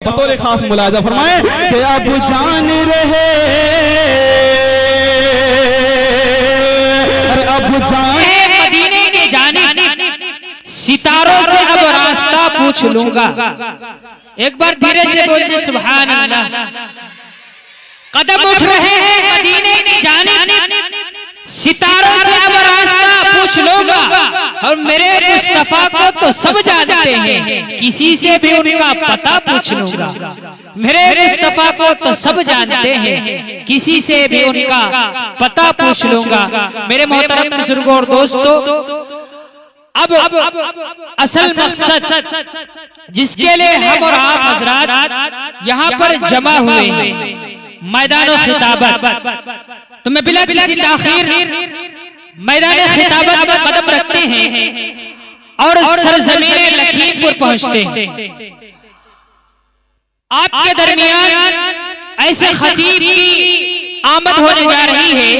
बतौर खास मुलाजा फरमाए कि अब जान रहे, अरे अब जान मदीने के जाने सितारों से अब रास्ता पूछ लूंगा। एक बार धीरे से बोलिए सुभान अल्लाह। कदम उठ रहे हैं मदीने की जानिब, सितारों से अब रास्ता पूछ लूंगा। और मेरे मुस्तफा को तो सब जानते हैं, किसी से भी उनका पता पूछ लूंगा। मेरे मुस्तफा को तो सब जानते हैं, किसी से भी उनका पता पूछ लूंगा। मेरे मोहतरम बुजुर्गों और दोस्तों, अब असल मकसद जिसके लिए हम और आप हजरात यहाँ पर जमा हुए हैं, मैदान खिताबत, तो मैं बिला किसी ताखीर मैदान खिताबत में कदम रखते हैं और सरजमीन लखीमपुर पहुंचते हैं। आपके दरमियान ऐसे खतीब की आमद होने जा रही है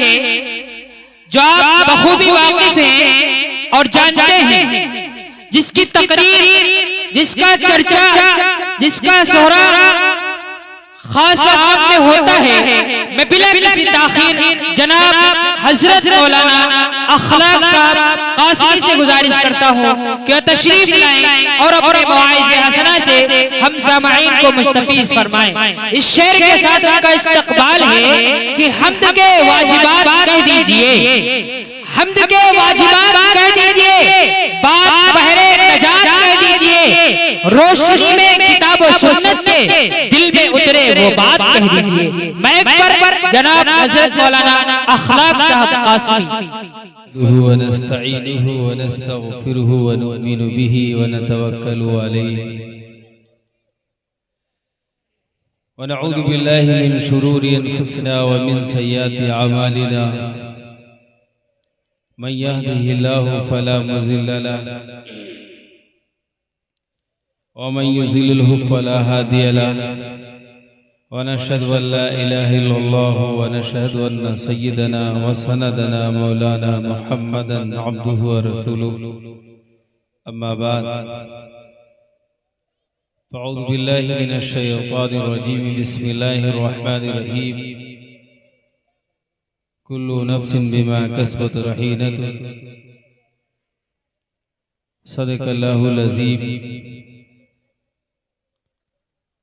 जो आप बखूबी वाकिफ हैं और जानते हैं, जिसकी तकरीर, जिसका चर्चा, जिसका सोहरा खास आप में होता है। मैं बिला किसी ताखीर जनाब हजरत मौलाना अखलाक साहब कासमी से गुजारिश करता हूँ कि तशरीफ लाएं और अपने मवाइज़े हसना से हम सामाईन को मुस्तफीज फरमाएं। इस शेर के साथ उनका इस्तकबाल है कि हम्द के वाजिबात कह दीजिए, हम्द के वाजिबात कह दीजिए, बात बहरे नजात कह दीजिए, रोशनी में किताब और सुन्नत के दिल में उतरे वो बात कह दीजिए। मैं पर जनाब हजरत मौलाना अखलाक साहब कासमी। व नस्तईनुहु व नस्तगफिरुहु व नु'मिनु बिही व नतवक्कलु अलैहि व नऊज़ु बिल्लाहि मिन शुरूरि अनफुसिना व मिन सय्यिआति अमालिना। मन यहदिहिल्लाहु फला मुज़िल्ल लहु व मन युज़लिलहु फला हादिय लहु व नशहदु अन ला इलाहा इल्लल्लाह व नशहदु अन्न सय्यदना व सनदना मौलाना मुहम्मदन अब्दुहु व रसूलुहु। अम्मा बाद, फ़अऊज़ु बिल्लाहि मिनश शैतानिर रजीम। बिस्मिल्लाहिर रहमानिर रहीम। कुल्लु नफ्सिन बिमा कसबत रहीनतुन। सदक़ल्लाहुल अज़ीम।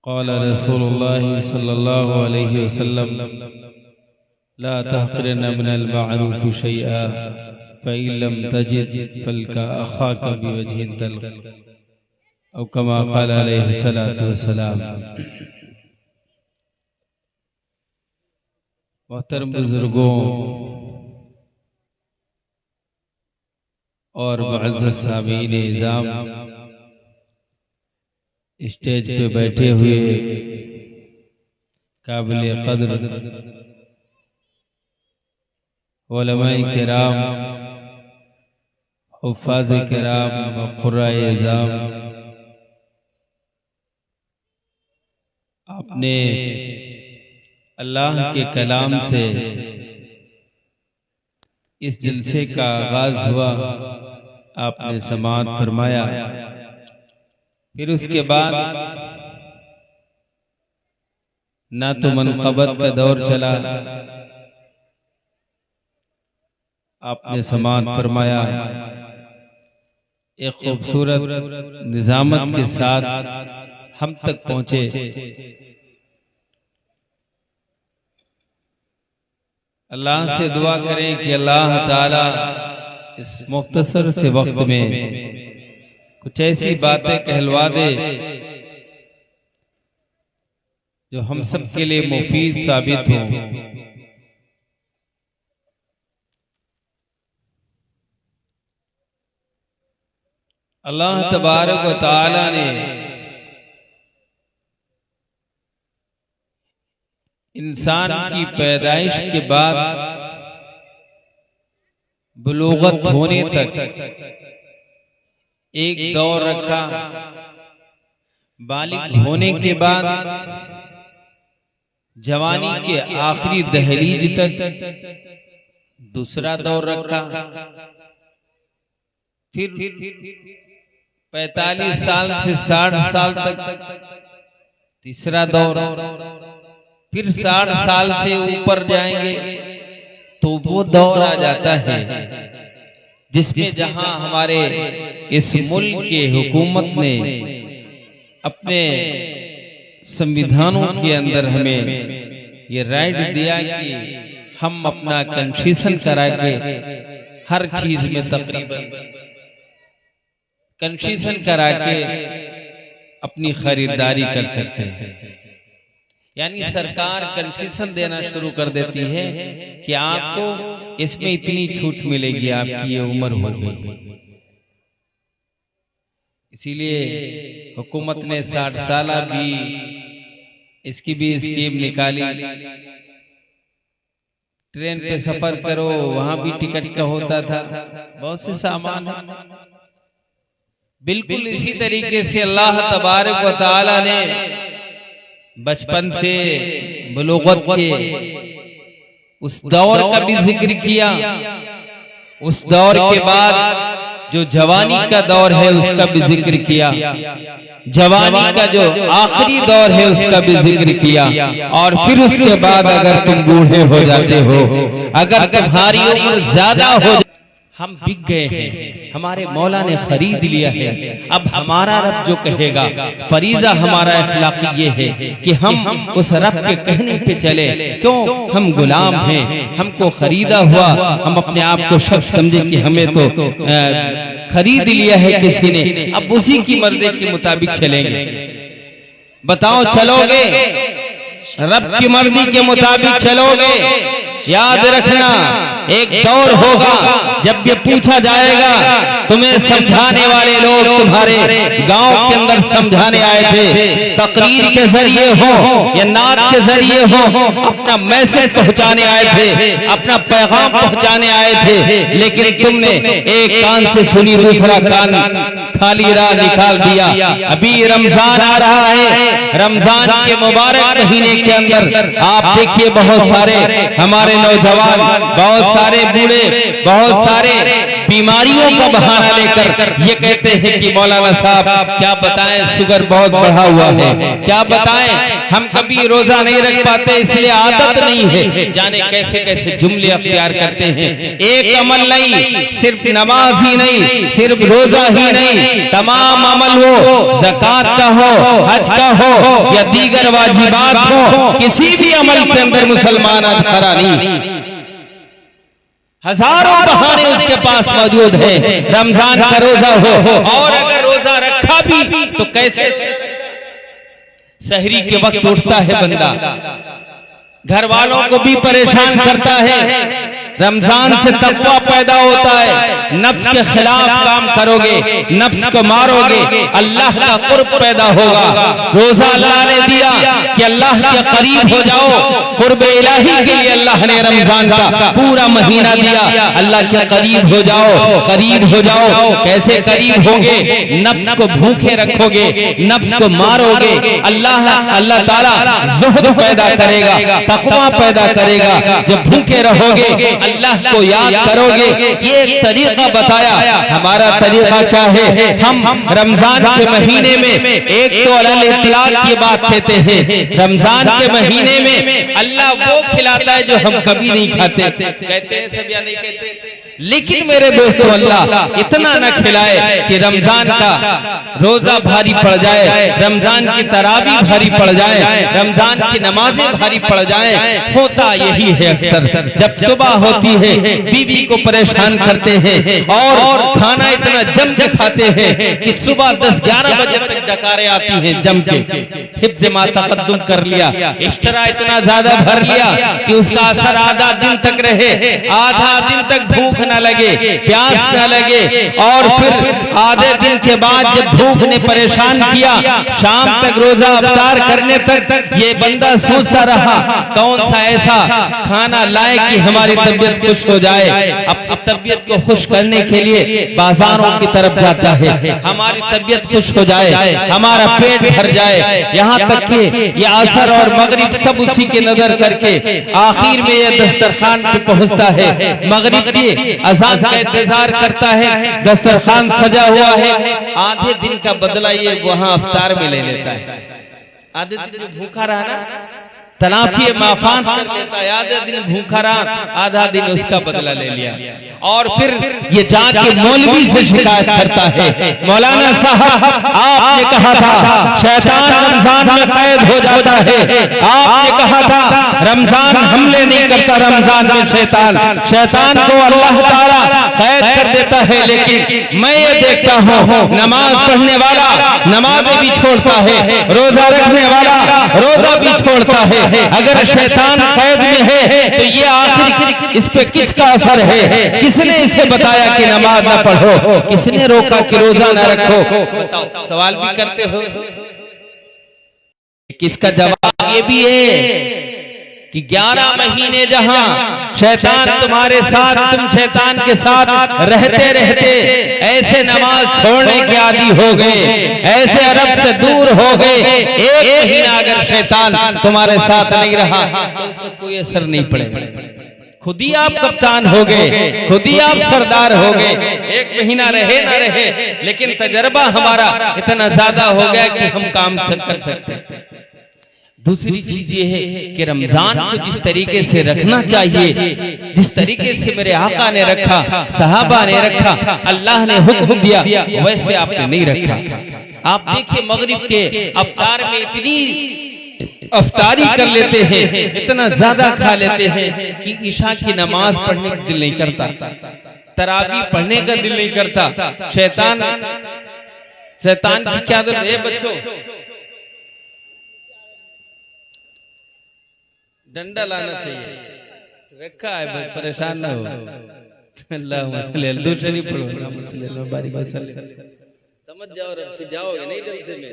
क़ाल रसूलुल्लाहि सल्लल्लाहु अलैहि वसल्लम, ला तहक़िरन्न मिनल मअरूफ़ि शैअन फ़इन लम तजिद फ़ल्का अख़ाका बिवजहिन तल्क़, औ कमा क़ाल अलैहि सलातु वस्सलाम। मोहतरम बुजुर्गों और मुअज़्ज़ज़ सामीन इज़ाम, स्टेज पे बैठे हुए काबिल कद्र उलमाए किराम, हुफ़्फ़ाज़ किराम व क़ुर्राए इज़ाम, आपने अल्लाह के कलाम से इस जलसे का आगाज हुआ, आपने समाअत फरमाया। फिर उसके बाद ना तो मनक़बत का दौर चला, आपने समाअत फरमाया। एक खूबसूरत निज़ामत के साथ हम तक पहुंचे। अल्लाह से दुआ करें कि अल्लाह ताला इस मुख्तसर से वक्त में कुछ ऐसी बातें कहलवा दे जो हम सब के लिए मुफीद साबित हों। अल्लाह तबारक व तआला ने इंसान की पैदाइश के बाद बुलूगत होने तक एक दौर रखा, बालिग होने के बाद जवानी के आखिरी दहलीज तक दूसरा दौर रखा, फिर 45 साल से 60 साल तक तीसरा दौर, फिर 60 साल से ऊपर जाएंगे तो वो दौर आ जाता है जिसमें जहां हमारे इस मुल्क के हुकूमत ने अपने संविधानों के अंदर हमें ये राइट दिया कि हम अपना कंसेशन करा के हर चीज में तकरीबन कंसेशन करा के अपनी खरीदारी कर सकते हैं। यानी सरकार कंसेशन देना शुरू कर देती है कि आपको इसमें इतनी छूट मिलेगी, आपकी ये उम्र हो गई। इसीलिए हुकूमत ने 60 साल भी इसकी भी स्कीम निकाली। ट्रेन पे सफर करो, वहां भी टिकट का होता था, बहुत से सामान है। बिल्कुल इसी तरीके से अल्लाह तबारक व तआला ने बचपन से बुलूगत के उस दौर का भी जिक्र किया। उस दौर के बाद जो जवानी का दौर है उसका भी जिक्र किया। जवानी का जो आखिरी दौर है उसका भी जिक्र किया। और फिर उसके बाद अगर तुम बूढ़े हो जाते हो, अगर तुम्हारी उम्र ज्यादा हो, हम बिक गए हैं, हमारे मौला ने खरीद लिया है। अब हमारा रब जो कहेगा, फरीजा हमारा अखलाक ये है कि हम उस रब के कहने पे चले। क्यों? हम गुलाम हैं, हमको खरीदा हुआ, हम अपने आप को शख्स समझे कि हमें तो खरीद लिया है किसी ने, अब उसी की मर्जी के मुताबिक चलेंगे। बताओ चलोगे? रब की मर्जी के मुताबिक चलोगे? याद रखना, एक दौर होगा जब ये पूछा जाएगा, तुम्हें समझाने वाले लोग तुम्हारे गांव के अंदर समझाने आए थे, तकरीर के जरिए हो या नात के जरिए हो, अपना मैसेज पहुंचाने आए थे, अपना पैगाम पहुंचाने आए थे, लेकिन तुमने एक कान से सुनी दूसरा कान खाली राह निकाल दिया। अभी रमजान आ रहा है, रमजान के मुबारक महीने के अंदर आप देखिए बहुत सारे हमारे नौजवान, बहुत सारे बूढ़े, बहुत सारे बीमारियों का बहाना लेकर ये कहते हैं कि मौलाना साहब क्या बताएं, शुगर बहुत बढ़ा हुआ है, क्या बताएं, हम कभी रोजा नहीं रख पाते इसलिए आदत नहीं है। जाने कैसे कैसे जुमले अख्तियार करते हैं। एक अमल नहीं, सिर्फ नमाज ही नहीं, सिर्फ रोजा ही नहीं, तमाम अमल हो, ज़कात का हो, हज का हो या दीगर वाजिबात हो, किसी भी अमल के अंदर मुसलमान आज खरा नहीं। हजारों बहाने उसके पास मौजूद है। रमजान का रोजा हो और अगर रोजा रखा भी तो कैसे? सहरी के वक्त उठता है बंदा, घर वालों को भी परेशान करता है। रमजान से तकवा पैदा होता है। नफ्स के खिलाफ काम करोगे, नफ्स को मारोगे, अल्लाह का कुर्ब पैदा होगा। रोजा अल्लाह ने दिया कि अल्लाह के करीब हो जाओ, कुर्ब इलाही के लिए अल्लाह ने रमजान का पूरा महीना दिया। अल्लाह के करीब हो जाओ, करीब हो जाओ। कैसे करीब होगे? नफ्स को भूखे रखोगे, नफ्स को मारोगे, अल्लाह ताला ज़ुहद पैदा करेगा, तकवा पैदा करेगा। जब भूखे रहोगे, अल्लाह को याद करोगे। ये एक तरीका बताया। हमारा तरीका क्या है? हम रमजान के महीने में एक तो अलल इत्तलाक की बात कहते हैं। रमजान के महीने में अल्लाह वो खिलाता है जो हम कभी नहीं खाते। कहते हैं सब या नहीं कहते? लेकिन मेरे दोस्तों, अल्लाह इतना न खिलाए कि रमजान का रोजा भारी पड़ जाए, रमजान की तरावी भारी पड़ जाए, रमजान की नमाजें भारी पड़ जाए। होता यही है अक्सर, जब सुबह होती है बीवी को परेशान करते हैं और खाना इतना जम के खाते हैं कि सुबह 10-11 बजे तक डकारें आती हैं जम के। हिफ्ज़ मा तक़द्दुम कर लिया, इश्तरा इतना ज्यादा भर लिया कि उसका असर आधा दिन तक रहे, आधा दिन तक भूख न लगे, प्यास न लगे, और फिर आधे दिन के बाद जब भूख ने परेशान किया, शाम तक रोजा अफ्तार करने तक ये बंदा सोचता रहा कौन सा ऐसा खाना लाए कि हमारी तबीयत खुश हो जाए। अब तबीयत को खुश करने के लिए बाजारों की तरफ जाता है, हमारी तबीयत खुश हो जाए, हमारा पेट भर जाए। यहाँ तक कि ये असर और मगरिब सब उसी के नजर करके आखिर में ये दस्तरखान पे पहुँचता है। मगरिब की अज़ान का इंतजार करता है, दस्तरखान सजा हुआ है, आधे दिन का बदला ये वहाँ अफ्तार में ले लेता है। आधे दिन जो भूखा रहा ना तलाफी माफान कर लेता है, आधा दिन भूखा रहा, आधा दिन उसका बदला ले लिया। और फिर ये जाके मौलवी से शिकायत करता है, मौलाना साहब आपने कहा था शैतान रमजान में कैद हो जाता है, आपने कहा था रमजान हमले नहीं करता, रमजान में शैतान को अल्लाह ताला कैद कर देता है। लेकिन मैं ये देखता हूँ नमाज पढ़ने वाला नमाज़ें भी छोड़ता है, रोजा रखने वाला रोजा भी छोड़ता है। अगर शैतान कैद में है तो ये आखिर इस पे किसका असर है? किसने इसे बताया कि नमाज ना पढ़ो? किसने रोका कि रोजा ना रखो? बताओ, सवाल भी करते हो। किसका जवाब ये भी है कि 11 महीने जहां शैतान तुम्हारे साथ, तुम शैतान के साथ रहते रहते ऐसे नमाज छोड़ने के आदी हो गए, ऐसे अरब से दूर हो गए, 1 महीना अगर शैतान तुम्हारे साथ नहीं रहा तो उसका कोई असर नहीं पड़ेगा। खुद ही आप कप्तान हो गए, खुद ही आप सरदार हो गए। 1 महीना रहे ना रहे, लेकिन तजर्बा हमारा इतना ज्यादा हो गया कि हम काम कर सकते हैं। दूसरी चीज ये है कि रमजान को जिस तरीके से रखना चाहिए, जिस तरीके से मेरे आका ने रखा, सहाबा ने रखा, अल्लाह ने हुक्म दिया, वैसे आपने नहीं रखा। आप देखिए मगरिब के अफ्तार में इतनी अफ्तारी कर लेते हैं, इतना ज्यादा खा लेते हैं कि ईशा की नमाज पढ़ने का दिल नहीं करता, तरावी पढ़ने का दिल नहीं करता। शैतान की क्या आदत है बच्चों? डंडा लाना चाहिए, रखा है, परेशान ना हो। अल्लाह मसल्लल्लाहु दूसरी पढ़ो ना, मसल्लल्लाहु बारी वसल्लम, समझ जाओ, फिर जाओगे नहीं जल्दी में।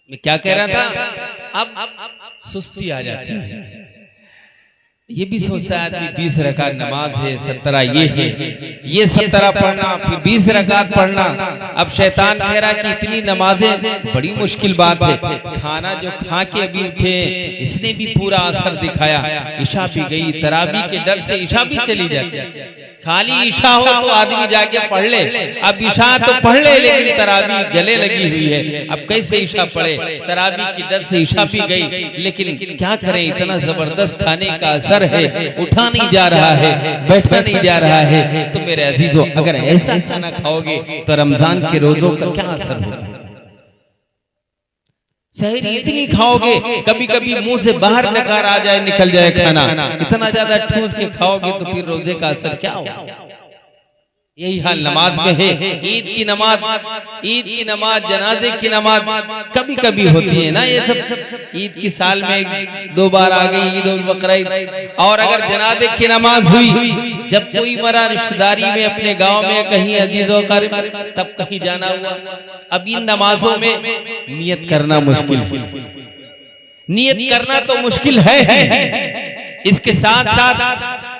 मैं क्या कह रहा था? अब सुस्ती आ जाती है, ये भी सोचता है आदमी 20 रकात नमाज है, 17 ये है, ये 17 पढ़ना, फिर 20 रकात पढ़ना। अब शैतान कह रहा कि इतनी नमाजें बड़ी मुश्किल बात है। खाना जो खा के अभी उठे इसने भी पूरा असर दिखाया। ईशा भी गई, तरावी के डर से ईशा भी चली जाती। खाली ईशा हो तो आदमी जाके पढ़ ले, अब ईशा तो पढ़ ले लेकिन तरावी गले लगी हुई है, अब कैसे ईशा पढ़े? तरावी की डर से ईशा भी गई, लेकिन क्या करें, इतना जबरदस्त खाने का असर है, उठा नहीं जा रहा है, बैठा नहीं जा रहा है। तो मेरे अजीजों, अगर ऐसा खाना खाओगे तो रमजान के रोजों का क्या असर होगा? सहरी इतनी खाओगे, कभी कभी मुंह से बाहर डकार आ जाए, निकल जाए खाना, इतना ज्यादा ठूस के खाओगे तो फिर रोजे का असर क्या होगा? यही हाल नमाज में है। ईद की नमाज, जनाजे की नमाज कभी कभी होती है ना, ये सब ईद की साल में 2 बार आ गई, ईद और बकरीद। और अगर जनाजे की नमाज हुई, जब कोई मरा रिश्तेदारी में, अपने गांव में, कहीं अजीजों का, तब कहीं जाना हुआ। अब इन नमाजों में नियत करना मुश्किल है, नियत करना तो मुश्किल है। इसके साथ साथ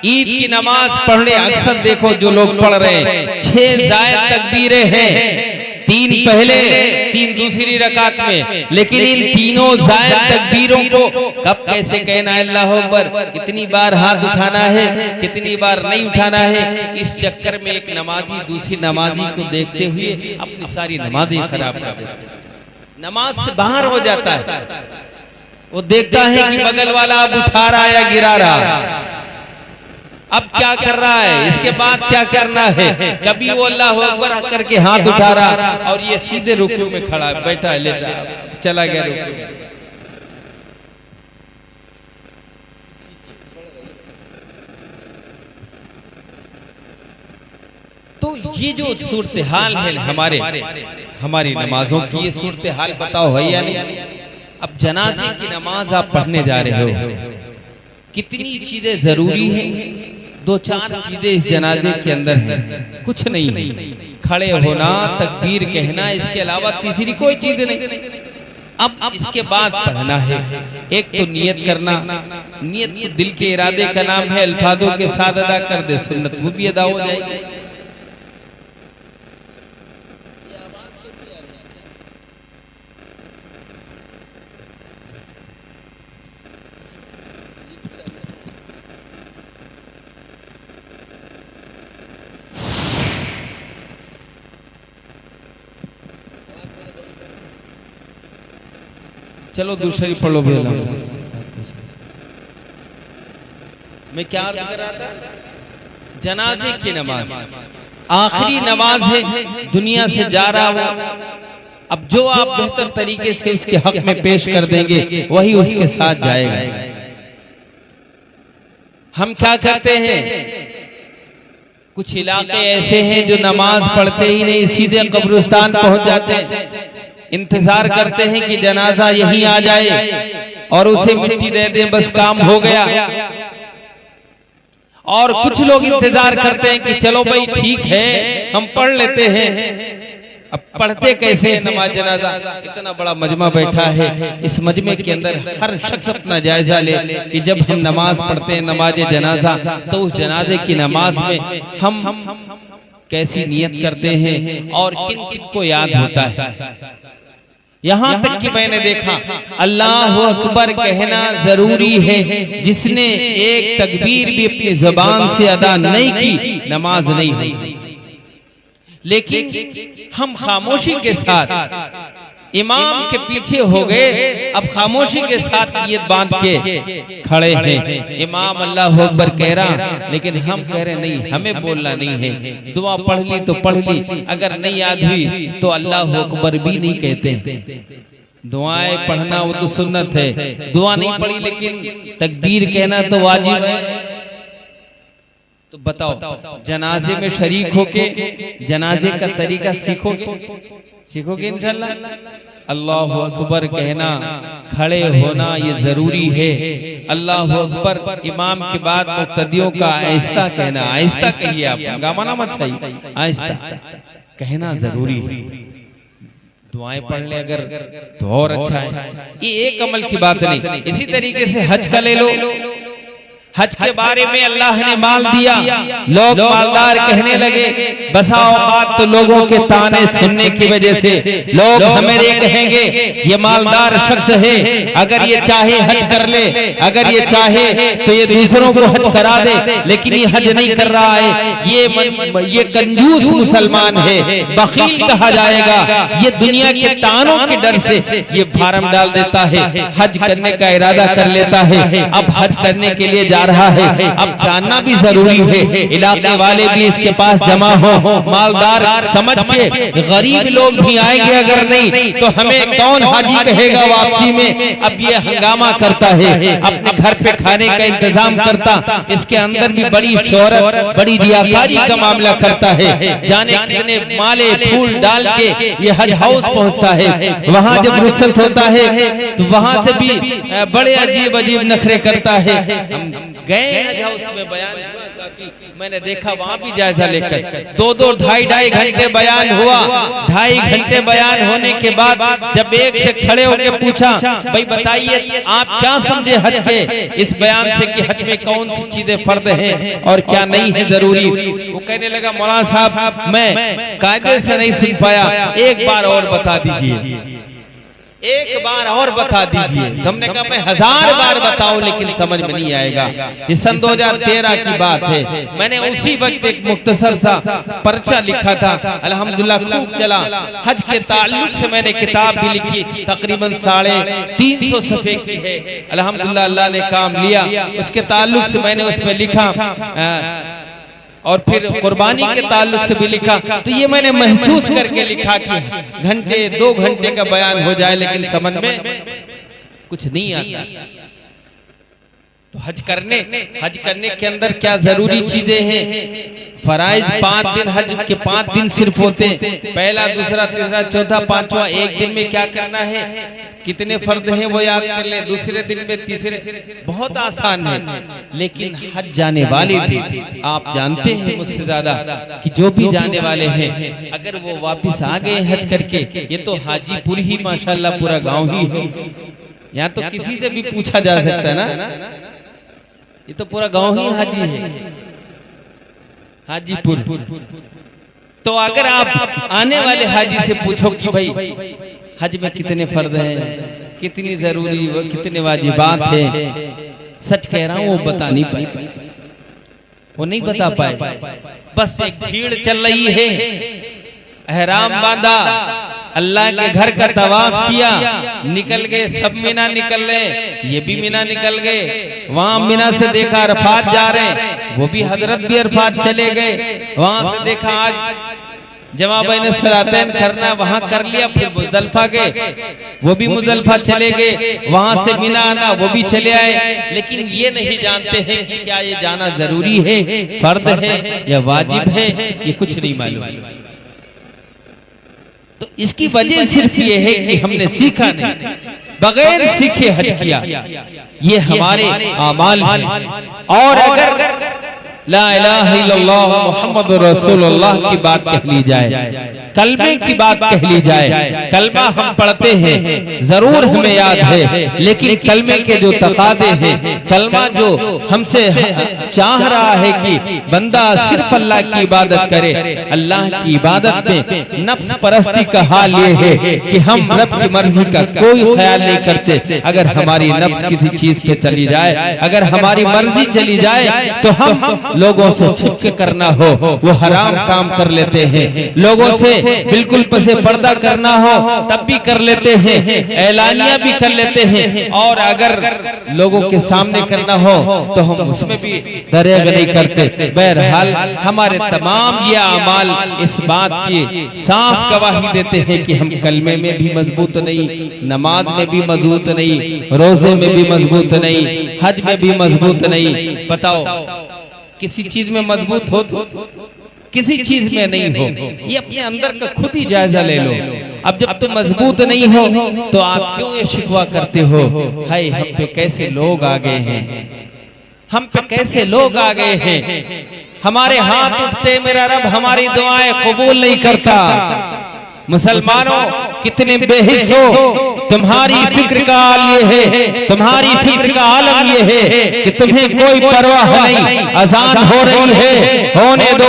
ईद की नमाज पढ़ने, अक्सर देखो जो लोग पढ़ रहे हैं, 6 जायद तकबीरें हैं, 3 पहले 3 दूसरी रकात में, लेकिन इन तीनों जायद तकबीरों को कब कैसे कहना है, अल्लाह अकबर, कितनी बार हाथ उठाना है, कितनी बार नहीं उठाना है, इस चक्कर में एक नमाजी दूसरी नमाजी को देखते हुए अपनी सारी नमाजें खराब कर देता है, नमाज से बाहर हो जाता है। वो देखता है कि बगल वाला अब उठा रहा या गिरा रहा, अब क्या कर रहा है, इसके बाद क्या करना है। कभी वो अल्लाह अकबर करके हाथ उठा रहा और ये सीधे रुकू में खड़ा है, बैठा है, लेटा, चला गया रुकू में। तो ये जो सूरत हाल है हमारी नमाजों की, ये सूरत हाल बताओ है या नहीं? अब जनाजे की नमाज आप पढ़ने जा रहे हो, कितनी चीजें जरूरी हैं? 2-4 चीजें इस जनाजे के अंदर हैं, कुछ नहीं है। खड़े होना, तकबीर कहना, इसके अलावा तीसरी कोई चीज नहीं। अब इसके बाद पढ़ना है, एक तो नियत करना, नियत तो दिल के इरादे का नाम है, अल्फाजों के साथ अदा कर दे, सुन्नत वो भी अदा हो जाएगी। चलो दूसरी पढ़ो भी। मैं क्या अर्ज कर रहा था? जनाजे की नमाज आखिरी नमाज है, दुनिया से जा रहा हो। अब जो आप बेहतर तरीके से उसके हक में पेश कर देंगे वही उसके साथ जाएगा। हम क्या करते हैं, कुछ इलाके ऐसे हैं जो नमाज पढ़ते ही नहीं, सीधे कब्रिस्तान पहुंच जाते हैं, इंतजार करते हैं कि जनाजा यहीं आ जाए और उसे मिट्टी दे दें, बस काम हो गया। और कुछ लोग इंतजार करते हैं कि चलो भाई ठीक है हम पढ़ लेते हैं। अब पढ़ते कैसे हैं नमाज जनाजा? इतना बड़ा मजमा बैठा है, इस मजमे के अंदर हर शख्स अपना जायजा ले कि जब हम नमाज पढ़ते हैं नमाज जनाजा, तो उस जनाजे की नमाज में हम कैसी नियत करते हैं और किन किन को याद होता है। यहाँ तक कि मैंने देखा अल्लाह अकबर कहना जरूरी है, जिसने एक तकबीर भी अपनी जबान से अदा नहीं की नमाज नहीं हुई। लेकिन हम खामोशी के साथ इमाम के पीछे हो गए, अब खामोशी के साथ नियत बांध के खड़े हैं। इमाम अल्लाह अकबर कह रहा, लेकिन हम कह रहे नहीं, हमें बोलना नहीं है। दुआ पढ़ ली तो पढ़ ली, अगर नहीं याद हुई तो अल्लाह अकबर भी नहीं कहते। दुआएं पढ़ना वो तो सुन्नत है, दुआ नहीं पढ़ी लेकिन तकबीर कहना तो वाजिब है। तो बताओ, जनाजे में शरीक होके जनाजे का तरीका सीखोगे इंशाल्लाह। अल्लाह अकबर कहना, खड़े होना ये जरूरी है। अल्लाह अकबर इमाम के बाद मुक्तदियों का आहिस्ता कहना, आहिस्ता कहिए, आप हंगामा मत चाहिए, आहिस्ता कहना जरूरी है। दुआएं पढ़ ले अगर तो और अच्छा है। ये एक अमल की बात नहीं। इसी तरीके से हज का ले लो। हज के बारे में अल्लाह ने माल दिया, लोग मालदार कहने लगे। बसा औकात तो लोगों के ताने सुनने की वजह से लोग हमें कहेंगे ये मालदार शख्स है, अगर ये चाहे हज कर ले, अगर ये चाहे तो ये दूसरों को हज करा दे, लेकिन ये हज नहीं कर रहा है, ये कंजूस मुसलमान है, बखील कहा जाएगा। ये दुनिया के तानों के डर से ये फार्म डाल देता है, हज करने का इरादा कर लेता है, अब हज करने के लिए रहा है। अब जानना भी जरूरी है, इलाके वाले भी इसके पास जमा हो, मालदार समझ के। गरीब लोग भी आएंगे, अगर नहीं तो हमें कौन हाजी कहेगा वापसी में। अब ये हंगामा करता है, अपने घर पे खाने का इंतजाम करता, इसके अंदर भी बड़ी शोहरत, बड़ी रियाकारी का मामला करता है। जाने कितने माले फूल डाल के ये हज हाउस पहुंचता है। वहां जब रुखसत होता है तो वहां से भी बड़े अजीब अजीब नखरे करता है। गए हज हाउस में, बयान हुआ काफी, मैंने देखा वहां भी जायजा लेकर 2-2, 2.5 घंटे बयान हुआ। 2.5 घंटे बयान होने के बाद जब एक से खड़े होकर पूछा, भाई बताइए आप क्या समझे हज के इस बयान से कि हज में कौन सी चीजें फर्ज हैं और क्या नहीं है जरूरी। वो कहने लगा, मौलाना साहब मैं कायदे से नहीं सुन पाया, एक बार और बता दीजिए, एक बार और बता दीजिए। हमने कहा मैं 1000 बार बताऊं लेकिन समझ में नहीं आएगा। ये सन 2013 की बात है। मैंने उसी वक्त एक मुख्तसर सा पर्चा लिखा था, अल्हम्दुलिल्लाह खूब चला। हज के ताल्लुक से मैंने किताब भी लिखी, तकरीबन 350 सफ़े की है। अल्हम्दुलिल्लाह अल्लाह ने काम लिया। उसके ताल्लुक से मैंने उसमें लिखा और फिर कुर्बानी के ताल्लुक से भी लिखा। तो ये मैंने महसूस करके लिखा कि घंटे 2 घंटे का बयान हो जाए लेकिन समझ में कुछ नहीं आता। तो हज करने के अंदर क्या जरूरी चीजें हैं। फराइज 5 दिन, हज के 5 दिन सिर्फ होते हैं, पहला, दूसरा, तीसरा, चौथा, पांचवा। एक दिन में क्या करना है, कितने फर्द हैं वो याद कर ले, दूसरे दिन में तीसरे, बहुत आसान है। लेकिन हज जाने वाले भी, आप जानते हैं मुझसे ज्यादा कि जो भी जाने वाले हैं अगर वो वापिस आ गए हज करके, ये तो हाजीपुर ही माशाल्लाह पूरा गाँव ही है, यहाँ तो किसी से भी पूछा जा सकता है ना, ये तो पूरा गांव ही हाजी है, हाजीपुर। तो अगर आप आने वाले हाजी से पूछो कि भाई हज में कितने फर्द हैं, कितनी जरूरी, कितने वाजिबात हैं, सच कह रहा हूं वो बता नहीं पाए, वो नहीं बता पाए। बस एक भीड़ चल रही है, एहराम बांधा, अल्लाह के घर का तवाफ किया, निकल गए, सब मीना निकल रहे, ये भी मीना निकल गए। वहां मीना से देखा अरफात जा रहे, वो भी हजरत भी अरफात चले गए। वहां से देखा आज जमा बैन सलातैन करना, वहां कर लिया। फिर मुजदलफा गए, वो भी मुजदलफा चले गए। वहां से मीना आना, वो भी चले आए। लेकिन ये नहीं जानते हैं कि क्या ये जाना जरूरी है, फर्द है या वाजिब है, ये कुछ नहीं मालूम। तो इसकी वजह सिर्फ ये है कि हमने सीखा नहीं, बगैर सीखे हज किया। ये हमारे आमाल हैं। और अगर ला इलाहा इल्लल्लाह मुहम्मद रसूलुल्लाह की बात कह ली जाए, कलमे की बात कह ली जाए, कलमा हम पढ़ते हैं, जरूर हमें याद है, लेकिन कलमे के जो तकादे हैं, कलमा जो हमसे चाह रहा है कि बंदा सिर्फ अल्लाह की इबादत करे। अल्लाह की इबादत में नफ्स परस्ती का हाल ये है कि हम रब की मर्जी का कोई ख्याल नहीं करते। अगर हमारी नफ्स किसी चीज पे चली जाए, अगर हमारी मर्जी चली जाए, तो हम लोगों से छिपके करना हो वो हराम काम कर लेते हैं। लोगों से बिल्कुल पसे पर्दा करना हो तब भी कर लेते हैं, ऐलानिया भी कर लेते हैं। और अगर लोगों के सामने करना हो तो हम उसमें भी दरेग नहीं करते। बहरहाल हमारे तमाम ये अमाल इस बात की साफ गवाही देते हैं कि हम कलमे में भी मजबूत नहीं, नमाज में भी मजबूत नहीं, रोजे में भी मजबूत नहीं, हज में भी मजबूत नहीं। बताओ किसी चीज में मजबूत हो तो किसी चीज में नहीं हो, ये अपने अंदर का खुद ही जायजा ले लो। अब जब तुम मजबूत नहीं हो तो आप क्यों ये शिकवा करते हो, हाय हम पे कैसे लोग आ गए हैं, हम पे कैसे लोग आ गए हैं, हमारे हाथ उठते मेरा रब हमारी दुआएं कबूल नहीं करता। मुसलमानों कितने बेहिस हो, तुम्हारी फिक्र का हाल ये है, तुम्हारी फिक्र का आलम ये है कि तुम्हें कोई परवाह नहीं। अजान हो रही है, होने दो,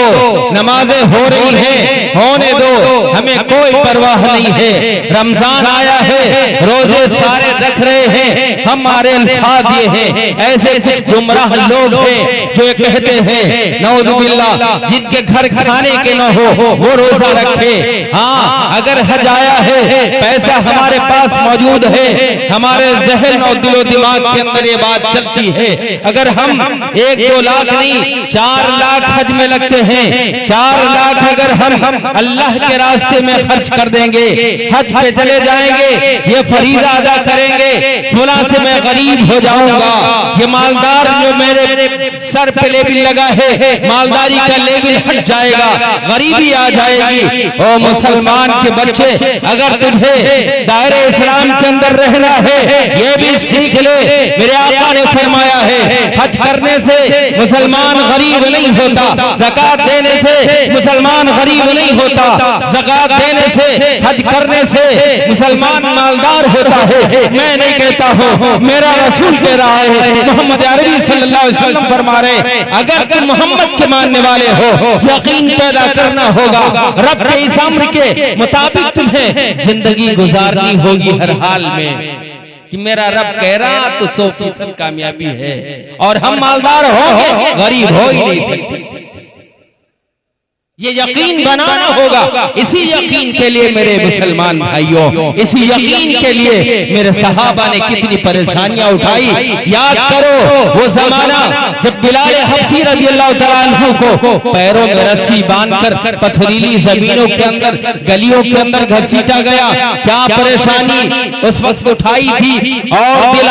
नमाजें हो रही है, होने दो, हमें कोई परवाह नहीं है। रमजान आया है, रोजे सारे रख रहे हैं, हमारे अल्फाज ये हैं। ऐसे कुछ गुमराह लोग हैं जो कहते हैं नऊजुबिल्लाह, जिनके घर खाने के न हो वो रोजा रखे। हाँ, अगर हज आया है, पैसा हमारे पास मौजूद है, हमारे जहन और दिलो दिमाग के अंदर ये बात चलती है, अगर हम 1-2 लाख नहीं 4 लाख हज में लगते हैं, 4 लाख अगर हम अल्लाह के रास्ते में खर्च कर देंगे, हज पे चले जाएंगे, ये फरीदा अदा करेंगे, फुला से मैं गरीब हो जाऊंगा, ये मालदार जो मेरे सर पे लेबिल लगा है, मालदारी का लेबिल हट जाएगा, गरीबी आ जाएगी। ओ मुसलमान के बच्चे, अगर तुझे दायरे इस्लाम के अंदर रहना है, ये भी सीख ले। मेरे आका ने फरमाया है, हज करने से मुसलमान गरीब नहीं होता, ज़कात देने से मुसलमान गरीब नहीं होता, ज़कात देने से, हज करने से मुसलमान मालदार होता है। मैं नहीं कहता हूँ, मेरा रसूल कह रहा है, मोहम्मद अरबी सल्लल्लाहु अलैहि वसल्लम फरमा रहे, अगर तुम मोहम्मद के मानने वाले हो, यकीन पैदा करना होगा, रब के इस अम्र के मुताबिक तुम्हें जिंदगी गुजारनी होगी हर हाल में। कि मेरा रब कह रहा तो 100% कामयाबी है, और हम मालदार होंगे, गरीब हो ही नहीं सकते। ये यकीन बनाना होगा। इसी यकीन के लिए मेरे मुसलमान भाइयों, इसी यकीन के लिए मेरे सहाबा ने कितनी परेशानियां उठाई। याद करो वो जमाना जब बिलाल हबशी रज़ियल्लाहु तआला अन्हु को पैरों में रस्सी बांधकर पथरीली जमीनों के अंदर, गलियों के अंदर घसीटा गया, क्या परेशानी उस वक्त उठाई थी। और दिल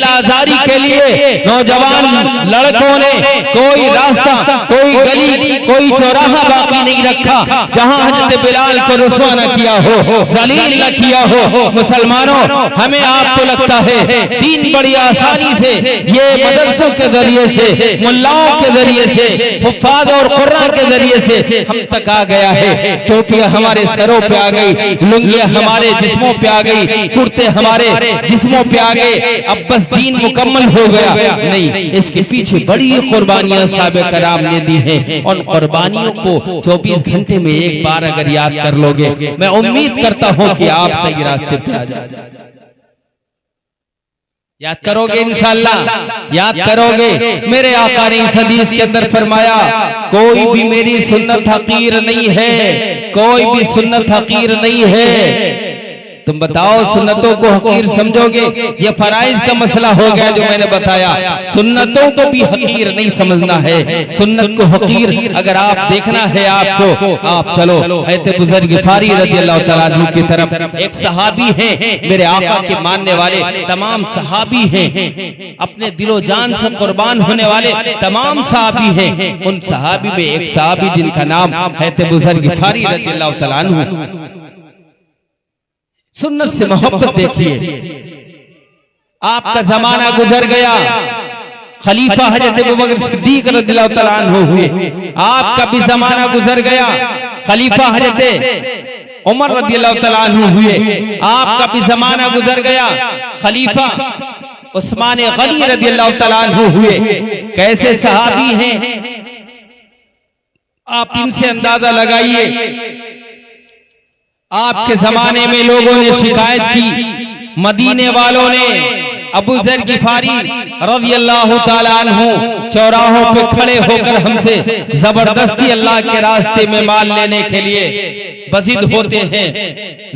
आजारी के लिए नौजवान लड़कों ने कोई रास्ता, कोई गली, कोई चौराहा बाकी नहीं रखा जहां हजरत बिलाल को रुसवा न किया हो, जलील न किया हो। मुसलमानों, हमें आपको लगता है दीन बड़ी आसानी से, ये मदरसों के जरिए से, मुल्लाओं के जरिए से, हुफ्फाज और कुर्रा के जरिए से हम तक आ गया है। टोपियां हमारे सरों पे आ गई, लुंगियां हमारे जिस्मों पे आ गई, कुर्ते हमारे जिस्मों पे आ गए, अब बस दीन मुकम्मल हो गया। नहीं, इसके पीछे बड़ी कुर्बानियां साहबे कराम ने दी हैं, और कुर्बानियों को 24 घंटे में एक बार अगर याद कर लोगे, मैं उम्मीद करता हूं कि आप सही रास्ते पे आ जाओगे। याद करोगे इंशाअल्लाह, याद करोगे। मेरे आका ने इस हदीस के अंदर फरमाया, कोई भी मेरी सुन्नत हकीर नहीं है, कोई भी सुन्नत हकीर नहीं है। तुम बताओ सुन्नतों को हकीर समझोगे? ये फराइज का मसला हो गया जो मैंने बताया। सुन्नतों को भी हकीर नहीं समझना है। सुन्नत को हकीर अगर आप देखना है आपको, आप चलो हज़रत बुज़ुर्ग गिफ़ारी रज़ियल्लाहु तआला अन्हु की तरफ। एक सहाबी हैं, मेरे आका के मानने वाले तमाम सहाबी हैं, अपने दिलो जान से कुर्बान होने वाले तमाम सहाबी हैं। उन सहाबी में एक सहाबी जिनका नाम हज़रत बुज़ुर्ग गिफ़ारी रज़ियल्लाहु तआला अन्हु। सुन्नत से मोहब्बत देखिए। आपका जमाना गुजर गया, खलीफा हजरत अबू बकर सिद्दीक रज़ियल्लाहु तआला अन्हु हुए। आपका भी जमाना गुजर गया, खलीफा हजरत उमर रज़ियल्लाहु तआला अन्हु हुए। आपका भी जमाना गुजर गया, खलीफा उस्मान गनी रज़ियल्लाहु तआला अन्हु हुए। कैसे सहाबी हैं, आप इनसे अंदाजा लगाइए। आपके जमाने में लोगों ने शिकायत की, मदीने वालों ने अबू ज़र गिफ़ारी रज़ियल्लाहु तआला अन्हु चौराहों पे खड़े होकर हमसे जबरदस्ती अल्लाह के रास्ते में माल लेने के लिए बजिद होते हैं,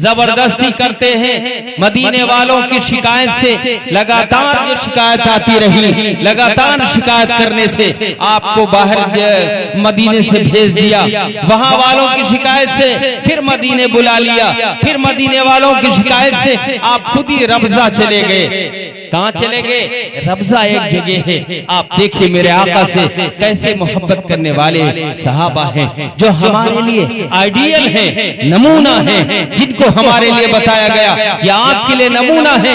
जबरदस्ती करते हैं। मदीने वालों की शिकायत से लगातार ये शिकायत आती रही, लगातार शिकायत करने से आपको बाहर मदीने से भेज दिया। वहां वालों की शिकायत से फिर मदीने बुला लिया, फिर मदीने वालों की शिकायत से आप खुद ही रब्जा चले गए। कहाँ चले गए? रब्जा एक जगह है। आप देखिए मेरे आका से कैसे मोहब्बत करने वाले सहाबा हैं, जो हमारे लिए आइडियल हैं, नमूना हैं, जिनको हमारे लिए बताया गया ये आपके लिए नमूना है।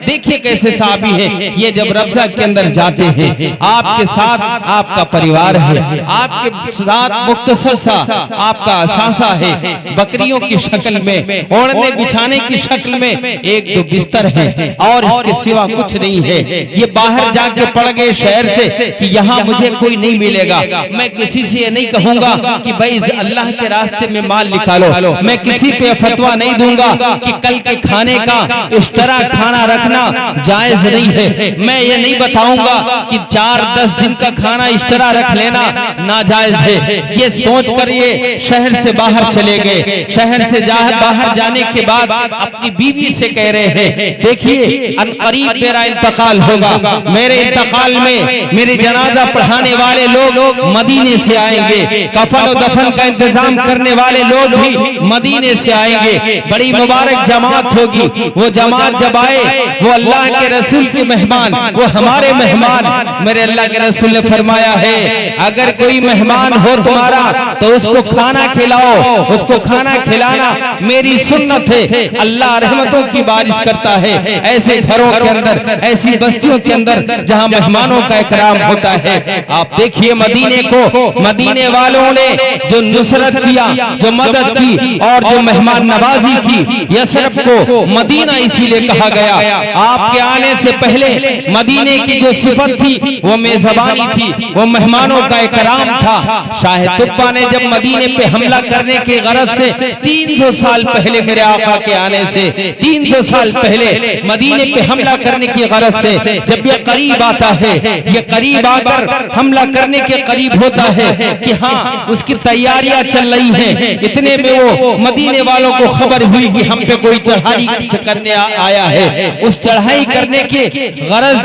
देखिए कैसे सहाबी हैं। ये जब रब्जा के अंदर जाते हैं, आपके साथ आपका परिवार है, आपके साथ मुख्तसर सा आपका असासा है, बकरियों की शक्ल में, ओढ़ने बिछाने की शक्ल में एक दो बिस्तर है और इसके सिवा कुछ नहीं है। ये बाहर जाके पड़ गए शहर से कि यहाँ मुझे कोई नहीं मिलेगा। मैं किसी से ये नहीं कहूंगा कि भाई अल्लाह के रास्ते में माल निकालो। मैं किसी पे फतवा नहीं दूंगा कि कल के खाने का इश्तरा खाना रखना जायज नहीं है। मैं ये नहीं बताऊंगा कि 4-10 दिन का खाना इश्तरा रख लेना नाजायज है। ये सोच कर ये शहर से बाहर चले गए। शहर से बाहर जाने के बाद अपनी बीवी से कह रहे हैं, देखिए अनकरीब मेरा इंतकाल होगा, मेरे इंतकाल में मेरे जनाजा पढ़ाने वाले लोग मदीने से आएंगे, कफन और दफन का इंतजाम करने वाले लोग भी मदीने से आएंगे। बड़ी मुबारक जमात होगी। वो जमात जब आए, वो अल्लाह के रसूल के मेहमान, वो हमारे मेहमान। मेरे अल्लाह के रसूल ने फरमाया है, अगर कोई मेहमान हो तुम्हारा तो उसको खाना खिलाओ। उसको खाना खिलाना मेरी सुन्नत है। अल्लाह रहमतों की बारिश करता है ऐसे घरों के अंदर, ऐसी बस्तियों के अंदर जहां मेहमानों का इकराम होता है। आप देखिए मदीने को, मदीने वालों ने जो नुसरत किया, जो मदद की और जो मेहमान नवाजी की। यसरब को मदीना इसीलिए कहा गया। आपके आने से पहले मदीने की जो सिफत थी वो मेजबानी थी, वो मेहमानों का इकराम था। शाह तुब्बा ने जब मदीने पे हमला करने के गरज से 300 साल पहले, मेरे आका के आने से 300 साल पहले मदीने पे हमला करने की गरज से जब ये करीब आता है, ये करीब आकर हमला करने के करीब होता है कि हाँ उसकी तैयारियां चल रही हैं, इतने में वो मदीने वालों को खबर हुई कि हम पे कोई चढ़ाई करने आया है। उस चढ़ाई करने के गरज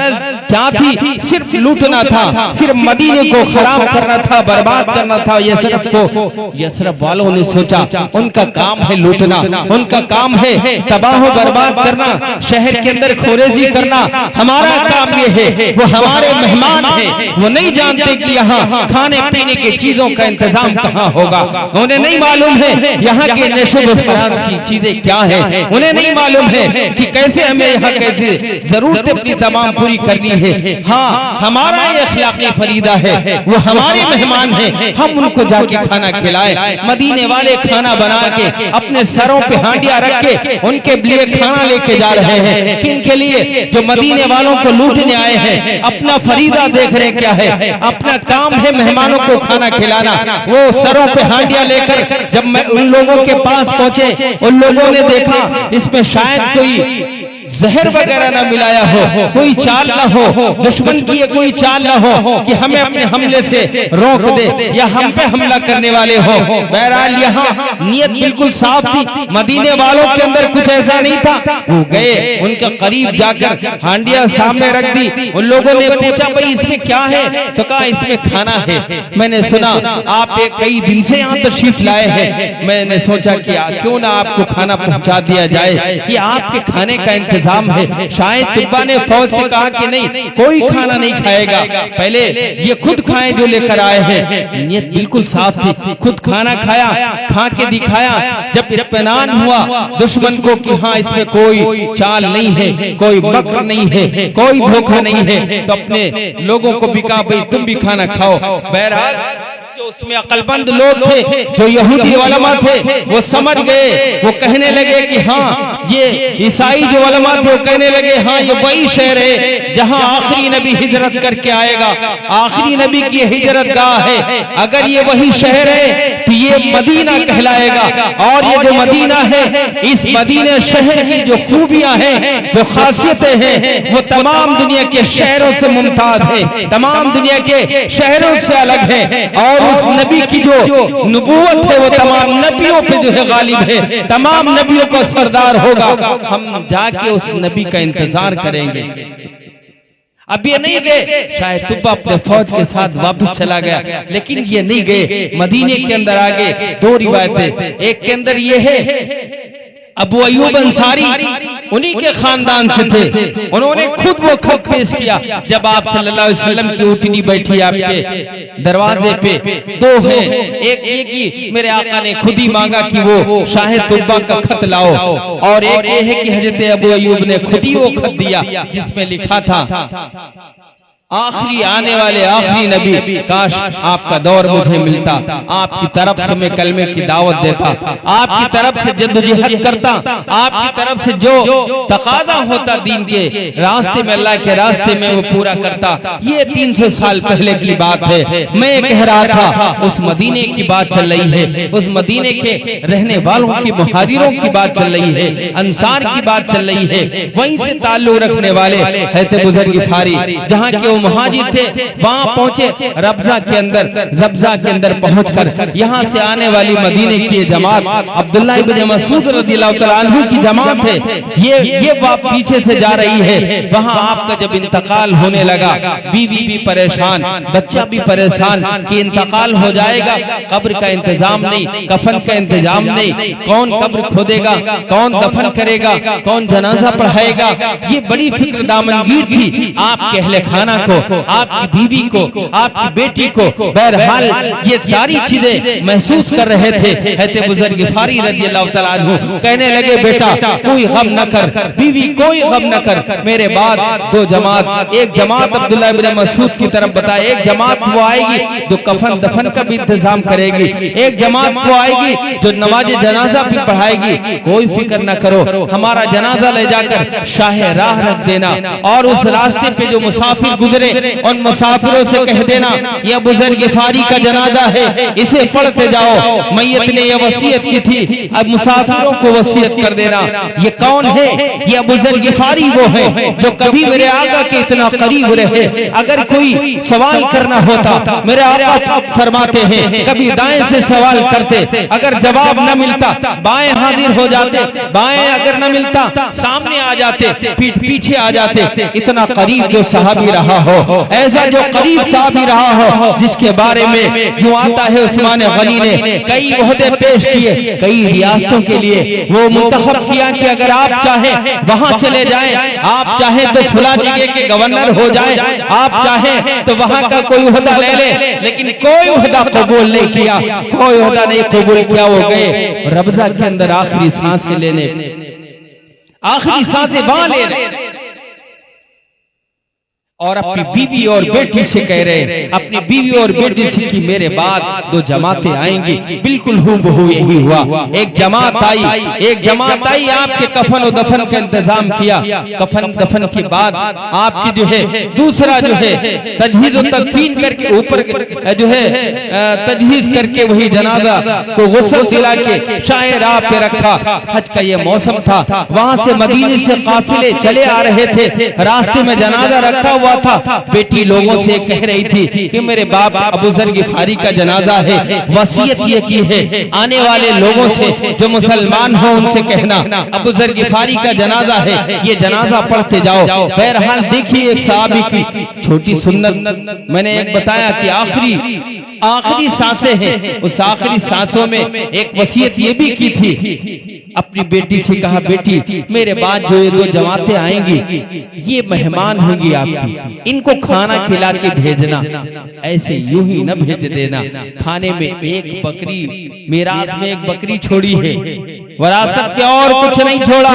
क्या थी? सिर्फ लूटना था, सिर्फ मदीने को खराब करना था, बर्बाद करना था। यसरब को, यसरब वालों ने सोचा उनका काम है लूटना, उनका काम है तबाह बर्बाद करना, शहर के अंदर खोरेजी करना। हमारा काम ये है, वो हमारे मेहमान हैं, वो नहीं जानते कि यहाँ खाने पीने की चीजों का इंतजाम कहाँ होगा। उन्हें नहीं मालूम है यहाँ के नशो फराज की चीजें क्या है। उन्हें नहीं मालूम है कि कैसे हमें यहाँ कैसे जरूरतें अपनी तमाम पूरी करनी है। हाँ हमारा ये अखलाक़ी फरीदा है, वो हमारे मेहमान हैं, हम उनको जाके खाना खिलाए। मदीने वाले खाना बना के अपने सरों पे हांडिया रख के उनके लिए खाना लेके जा रहे हैं। किनके लिए? जो मदीने वालों को लूटने आए हैं। अपना फरीदा देख रहे क्या है, अपना काम है मेहमानों को खाना खिलाना। वो सरों पे हांडिया लेकर जब मैं उन लोगों के पास पहुंचे, उन लोगों ने देखा इसमें शायद कोई जहर वगैरह ना मिलाया हो, कोई चाल ना हो, दुश्मन की ये कोई चाल ना हो कि हमें अपने हमले से रोक दे या हम पे हमला करने वाले हो। बहरहाल यहाँ नियत बिल्कुल साफ थी, मदीने वालों के अंदर कुछ ऐसा नहीं था। वो गए, उनके करीब जाकर हांडिया सामने रख दी। उन लोगों ने पूछा भाई इसमें क्या है, तो कहा इसमें खाना है। मैंने सुना आप कई दिन से यहाँ तशरीफ लाए हैं, मैंने सोचा कि क्यों ना आपको खाना पहुंचा दिया जाए, ये आपके खाने का इंतजाम है। शायद तुब्बा ने फौज से कहा कि नहीं, कोई खाना नहीं खाएगा, पहले ये खुद खाएं जो लेकर आए हैं। नियत बिल्कुल साफ थी, खुद खाना खाया, खा के दिखाया। जब इत्मीनान हुआ दुश्मन को कि हाँ इसमें कोई चाल नहीं है, कोई मक्र नहीं है, कोई धोखा नहीं है, तो अपने लोगों को भी कहा भाई तुम भी खाना खाओ। बहरहाल जो उसमें अकलमंद लोग थे, जो यहूदी उलमा थे, वो समझ गए। वो कहने लगे कि हाँ ये ईसाई जो उलमा थे, वो कहने लगे हाँ ये वही शहर है जहाँ आखिरी नबी हिजरत करके आएगा, आखिरी नबी की हिजरत गाह है। अगर ये वही शहर है तो ये मदीना कहलाएगा। और ये जो मदीना है, इस मदीने शहर की जो खूबियां हैं, जो खासियतें हैं, वो तमाम दुनिया के शहरों से मुमताज है, तमाम दुनिया के शहरों से अलग है। और उस नबी की जो नबूवत है वो तमाम नबियों पे जो है गालिब है, तमाम नबियों का सरदार होगा। हम जाके उस नबी का इंतजार करेंगे। अब ये नहीं गए, शायद तुब्बा अपने फौज के साथ वापस चला गया, लेकिन ये नहीं गए, मदीने के अंदर आ गए। दो रिवायतें, एक के अंदर ये है अबू अयूब अंसारी उन्हीं के खानदान से थे, उन्होंने खुद वो खत पेश किया। जब आप सल्लल्लाहु अलैहि वसल्लम की ऊँटनी बैठी आपके दरवाजे पे, दो है, एक ये कि मेरे आका ने खुद ही मांगा कि वो शाह तुब्बा का खत लाओ, और एक ये है कि हजरत अबू अयूब ने खुद ही वो खत दिया जिसमें लिखा था आखिरी आने वाले आखिरी नबी, काश आपका दौर मुझे मिलता, आपकी तरफ से मैं कलमे की दावत देता, आपकी तरफ से जद्दोजहद करता, आपकी तरफ से जो तकाजा होता दीन के रास्ते में, अल्लाह के रास्ते में, वो पूरा करता। ये 300 साल पहले की बात है। मैं कह रहा था उस मदीने की बात चल रही है, उस मदीने के रहने वालों की, मुहाजिरों की बात चल रही है, अंसार की बात चल रही है। वहीं से ताल्लुक रखने वाले हज़रत बुज़ुर्ग गिफ़ारी जहाँ के मुहाजिर थे, वहां पहुंचे रब्जा के अंदर, रब्जा के अंदर पहुंचकर यहाँ से आने वाली मदीने की जमात अब्दुल्लाह इब्न मसूद रज़ियल्लाहु तआला अन्हु की जमात है, ये पीछे से जा रही है। वहां आपका जब इंतकाल होने लगा, बीवी भी परेशान, बच्चा भी परेशान कि इंतकाल हो जाएगा, कब्र का इंतजाम नहीं, कफन का इंतजाम नहीं, कौन कब्र खोदेगा, कौन दफन करेगा, कौन जनाजा पढ़ाएगा। ये बड़ी फिक्र दामनगीर थी आपके अहले खाना को, आपकी बीवी को, आपकी बेटी को। बहरहाल ये सारी चीजें महसूस कर रहे थे। हज़रत बुज़ुर्ग गिफ़ारी रज़ियल्लाहु तआला अन्हु कहने लगे बेटा कोई गम न कर, बीवी कोई गम न कर, मेरे बाद दो जमात, एक जमात अब्दुल्लाह इब्न मसूद की तरफ बताए, एक जमात वो आएगी जो कफन दफन का भी इंतजाम करेगी, एक जमात वो आएगी जो नमाज जनाजा भी पढ़ाएगी। कोई फिक्र न करो, हमारा जनाजा ले जाकर शाह राह रख देना, और उस रास्ते पे जो मुसाफिर गुजरे उन मुसाफिरों से कह देना यह बुज़ुर्ग गिफ़ारी का जनाजा है, इसे पढ़ते जाओ। मैयत ने यह वसीयत की थी, अब मुसाफिरों को वसीयत कर देना। ये कौन है? यह बुज़ुर्ग गिफ़ारी वो है जो कभी मेरे आका के इतना करीब रहे। अगर कोई सवाल करना होता, मेरे आका फरमाते हैं कभी दाएं से सवाल करते, अगर जवाब न मिलता बाएं हाजिर हो जाते, बाएं अगर न मिलता सामने आ जाते, पीठ पीछे आ जाते। इतना करीब जो सहाबी रहा हो, ऐसा जो करीब सहाबी रहा हो, जिसके बारे में जो आता है उस्मान गनी ने कई ओहदे पेश किए, कई रियासतों के लिए वो मुंतखब किया कि अगर आप चाहें वहां चले जाएं, आप चाहें तो फला जगह के गवर्नर हो जाएं, आप चाहें तो वहां का कोई ओहदा ले ले, लेकिन कोई ओहदा कबूल नहीं किया, कोई ओहदा नहीं कबूल किया। वो गए रब्जा के अंदर आखिरी सांसें लेने, आखिरी सांसें वहां ले रहे, और अपनी बीवी और बेटी से कह रहे, अपनी बीवी और बेटी से कि मेरे बाद 2 जमातें आएंगी। बिल्कुल हूबहू यही हुआ। एक जमात आई, आपके कफन और दफन का इंतजाम किया। कफन दफन के बाद आपकी जो है दूसरा जो है तजहीज और तकफीन करके ऊपर जो है तजहीज करके वही जनाजा को गुस्ल दिला के शायर आप पे रखा। हज का ये मौसम था, वहां से मदीने से काफिले चले आ रहे थे, रास्ते में जनाजा रखा हुआ था। बेटी लोगों से कह रही थी कि मेरे बाप अबू ज़र गिफारी का जनाजा है, वसीयत ये की है आने वाले लोगों से जो मुसलमान हो उनसे कहना अबू ज़र गिफारी का जनाजा है, ये जनाजा पढ़ते जाओ। बहरहाल देखिए एक सहाबी की छोटी सुन्नत मैंने एक बताया कि आखिरी सांसें हैं, उस आखिरी सांसों में एक वसीयत ये भी की थी, अपनी बेटी से कहा बेटी मेरे बाद जो ये 2 जमातें आएंगी ये मेहमान होंगी आपकी, इनको खाना खिला के भेजना, ऐसे यूं ही न भेज देना। खाने में एक बकरी, मिरास में एक बकरी छोड़ी है, वरासत पे और कुछ नहीं छोड़ा,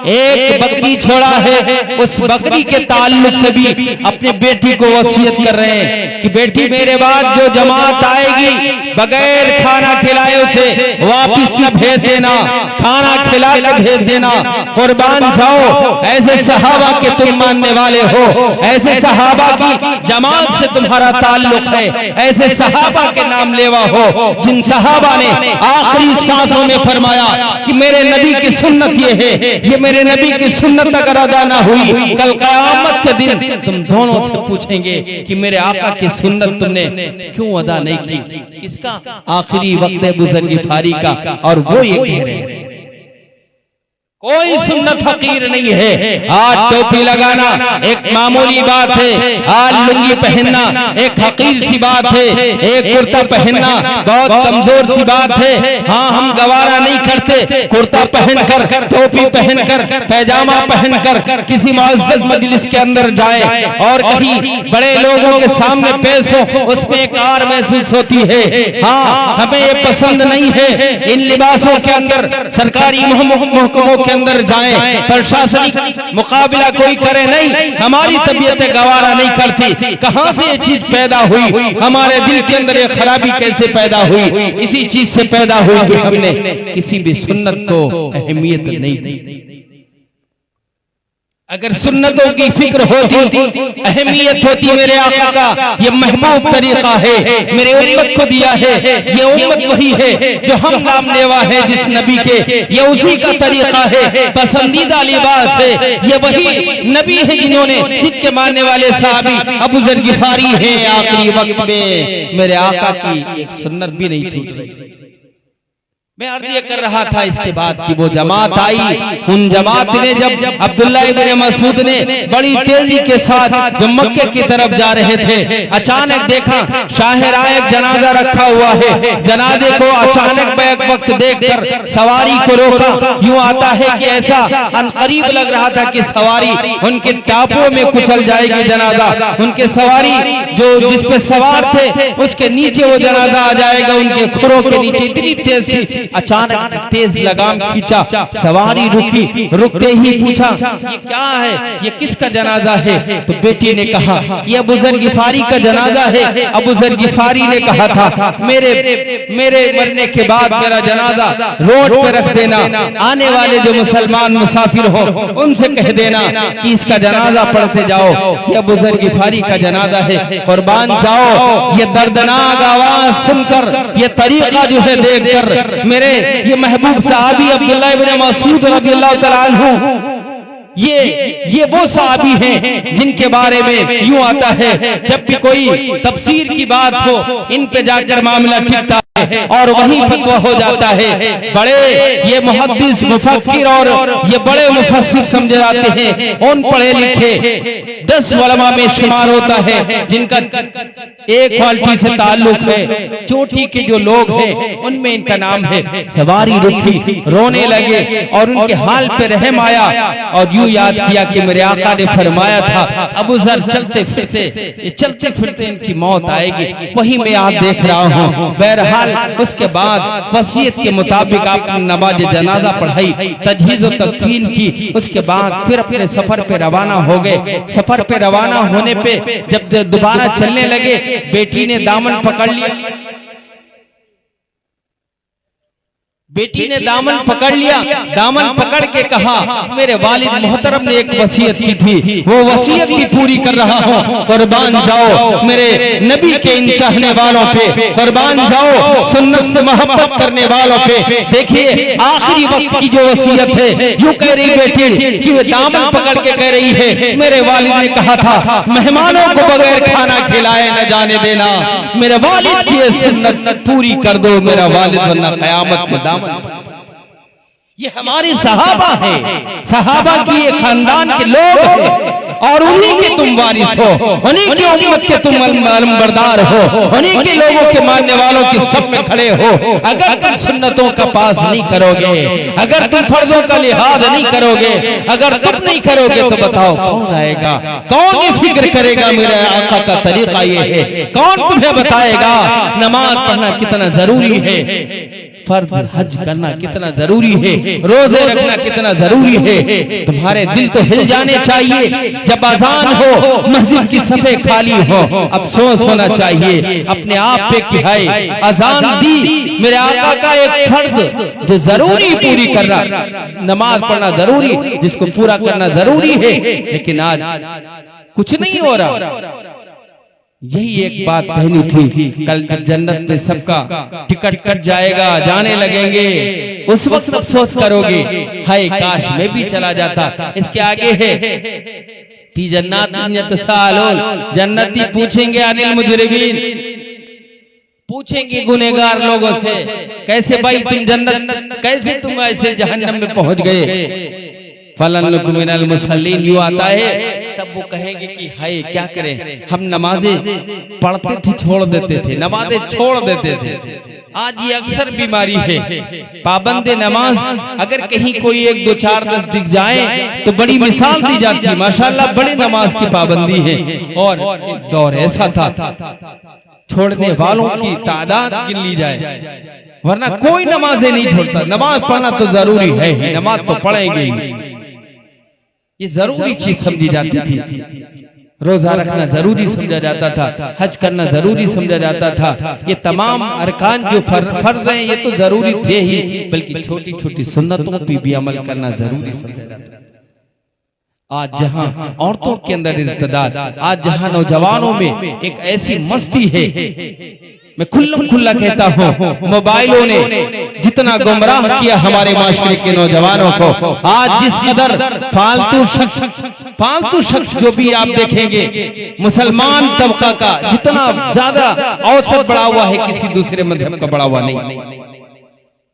एक बकरी छोड़ा है। उस बकरी के ताल्लुक से भी अपने बेटी को वसीयत कर रहे हैं कि बेटी मेरे बाद जो जमात आएगी बगैर खाना खिलाए उसे वापिस न भेज देना, खाना खिला के भेज देना। कुर्बान जाओ, ऐसे सहाबा के तुम मानने वाले हो, ऐसे सहाबा की जमात से तुम्हारा ताल्लुक है, ऐसे सहाबा के नाम लेवा हो जिन सहाबा ने आखिरी सांसों में फरमाया कि मेरे नबी की सुन्नत ये है, ये मेरे नबी की सुन्नत अगर अदा ना हुई कल क़यामत के दिन तुम दोनों से पूछेंगे कि मेरे आका की सुन्नत तुमने क्यों अदा नहीं की। किसका? आखिरी वक्त अबू ज़र गिफारी का। और वो ये कह रहे हैं कोई सुन्नत हकीर नहीं है। आज टोपी लगाना एक मामूली बात है, आज लुंगी पहनना एक हकीर सी बात है, एक कुर्ता पहनना बहुत कमजोर सी बात है। हाँ, हम गवारा नहीं करते कुर्ता पहनकर, टोपी पहनकर, पैजामा पहनकर किसी मुअज़्ज़ज़ मजलिस के अंदर जाए और कहीं बड़े लोगों के सामने पेश हो, उसमें एक आर महसूस होती है। हाँ, हमें ये पसंद नहीं है इन लिबासों के अंदर सरकारी महकमों के अंदर जाएं, प्रशासनिक मुकाबला कोई करे नहीं, हमारी तबीयतें गवारा नहीं करती। कहां से ये चीज पैदा हुई, हमारे दिल के अंदर ये खराबी कैसे पैदा हुई? इसी चीज से पैदा हुई कि हमने किसी भी सुन्नत को अहमियत नहीं दी। अगर सुन्नतों की फिक्र होती, अहमियत होती, मेरे आका का ये महबूब तरीका है, मेरे उम्मत को दिया है, ये उम्मत वही है जो हम नाम लेवा है जिस नबी के, ये उसी का तरीका है, पसंदीदा लिबास है, ये वही नबी है जिन्होंने, जिनके मानने वाले साहबी अबू ज़र गिफारी है। आखिरी वक्त में मेरे आका की एक सुन्नत भी नहीं छूट रही। मैं अर्ज ये कर रहा था इसके बाद कि वो जमात आई, उन जमात ने जब अब्दुल्ला इब्न मसूद ने बड़ी तेजी के साथ जो मक्के की तरफ जा रहे थे, अचानक देखा शाहराह एक जनाजा रखा हुआ है। जनाजे को अचानक बैक वक्त देखकर सवारी को रोका। यूं आता है कि ऐसा अनकरीब लग रहा था कि सवारी उनके टापों में कुचल जाएगी जनाजा, उनके सवारी जो जिस पे सवार थे उसके नीचे वो जनाजा आ जाएगा, उनके खुरों के नीचे। इतनी तेज थी, अचानक तेज लगाम खींचा, सवारी रुकी, रुकते ही पूछा ये क्या है, ये किसका जनाजा है? तो बेटी ने कहा ये अबू ज़र गिफारी का जनाजा है। अबू ज़र गिफारी ने कहा था मेरे मरने के बाद मेरा जनाजा रोड पे रख देना, आने वाले जो मुसलमान मुसाफिर हो उनसे कह देना कि इसका जनाजा पढ़ते जाओ, ये अबू ज़र गिफारी का जनाजा है। कुर्बान जाओ, ये दर्दनाक आवाज सुनकर, ये तरीका जो है देखकर मेरे ये महबूब सहाबी अब्दुल्ला इब्न मसूद रज़ियल्लाहु तआला अन्हु, ये वो सहाबी हैं जिनके बारे में यूं आता है जब भी कोई तफसीर की बात हो इन पे जाकर मामला टिकता है और वही फतवा हो जाता है। बड़े ये मुहद्दिस मुफक्किर और ये बड़े मुफस्सिर समझे जाते हैं, उन पढ़े लिखे 10 उलमा में शुमार होता है जिनका एक क्वालिटी से ताल्लुक है। चोटी के जो लोग हैं उनमें इनका नाम है। सवारी रुकी, रोने लगे और उनके हाल पे रहम आया और यूं याद किया कि मेरे आका ने फरमाया था अबू ज़र चलते फिरते इनकी मौत आएगी, वही मैं आज देख रहा हूँ। बहरहाल बहरहाल उसके बाद वसीयत के मुताबिक आपने नमाज जनाजा पढ़ाई, तजहीज और तकफीन की। उसके बाद फिर अपने सफर पे रवाना हो गए। सफर पे रवाना होने पे जब दोबारा चलने लगे, बेटी ने दामन पकड़ लिया। बेटी ने दामन पकड़ लिया। दामन पकड़ के कहा, मेरे वालिद मोहतरम ने एक वसीयत की थी, वो वसीयत भी पूरी कर रहा हूँ। कुर्बान जाओ मेरे नबी के इन चाहने वालों पे, कुर्बान जाओ सुन्नत से मोहब्बत करने वालों पे। देखिए आखिरी वक्त की जो वसीयत है, यूं कह रही बेटी कि वे दामन पकड़ के कह रही है, मेरे वालिद ने कहा था मेहमानों को बगैर खाना खिलाए न जाने देना। मेरे वालिद की ये सुन्नत पूरी कर दो मेरा वालिद, वरना कयामत में दामन। ये हमारी सहाबा है, सहाबा की ये खानदान के लोग हैं और उन्हीं के तुम वारिस हो, उन्हीं की उम्मत के तुम अलमबरदार हो, उन्हीं के लोगों के मानने वालों की सब में खड़े हो। अगर तुम सुन्नतों का पास नहीं करोगे, अगर तुम फर्जों का लिहाज नहीं करोगे, अगर तुम नहीं करोगे तो बताओ कौन आएगा, कौन ये फिक्र करेगा मेरे आका का तरीका ये है, कौन तुम्हें बताएगा नमाज पढ़ना कितना जरूरी है, फर्ज हज करना कितना जरूरी है, रोजे रखना कितना जरूरी है। तुम्हारे दिल तो हिल जाने चाहिए जब अजान हो, मस्जिद की सफे खाली हो, अफसोस होना चाहिए अपने आप पे कि हाय अजान दी, मेरे आका का एक फर्ज जो जरूरी पूरी करना, नमाज पढ़ना जरूरी, जिसको पूरा करना जरूरी है, लेकिन आज कुछ नहीं हो रहा। यही एक बात कहनी थी, कल जब जन्नत में सबका टिकट कट जाएगा, जाने लगेंगे, उस वक्त अफसोस करोगे हाय काश मैं भी चला जाता। इसके आगे है फी जन्नातिन यतसाअलून, जन्नती पूछेंगे अनिल मुजरिमीन, पूछेंगे गुनहगार लोगों से, कैसे भाई तुम जन्नत, कैसे तुम ऐसे जहन्नम में पहुंच गए। फलन मिनल मुसल्लीन, यूं आता है तब वो कहेंगे कि हाय क्या करें, हम नमाजें पढ़ते थे छोड़ देते थे, नमाजें छोड़ देते थे। आज ये अक्सर बीमारी है, पाबंदे नमाज अगर कहीं कोई 1 2 4 10 दिख जाए तो बड़ी मिसाल दी जाती है, माशाल्लाह बड़ी नमाज की पाबंदी है। और एक दौर ऐसा था छोड़ने वालों की तादाद गिन ली जाए, वरना कोई नमाजें नहीं छोड़ता। नमाज पढ़ना तो जरूरी है ही, नमाज तो पढ़ेंगे ही, ये जरूरी चीज समझी जाती थी। रोजा रखना जरूरी समझा जाता था, हज करना जरूरी समझा जाता था। ये तमाम अरकान जो फर्ज हैं ये तो जरूरी थे ही, बल्कि छोटी छोटी सुन्नतों पे भी अमल करना जरूरी समझा जाता था। आज जहां औरतों के अंदर इर्तिदाद, आज जहां नौजवानों में एक ऐसी मस्ती है, मैं खुल्लम खुल्ला कहता हूँ मोबाइलों ने जितना गुमराह किया हमारे माशरे के नौजवानों को, आज जिस कदर फालतू शख्स जो भी आप देखेंगे मुसलमान तबका का जितना ज्यादा औसत बढ़ा हुआ है, किसी दूसरे मजहब का बढ़ा हुआ नहीं।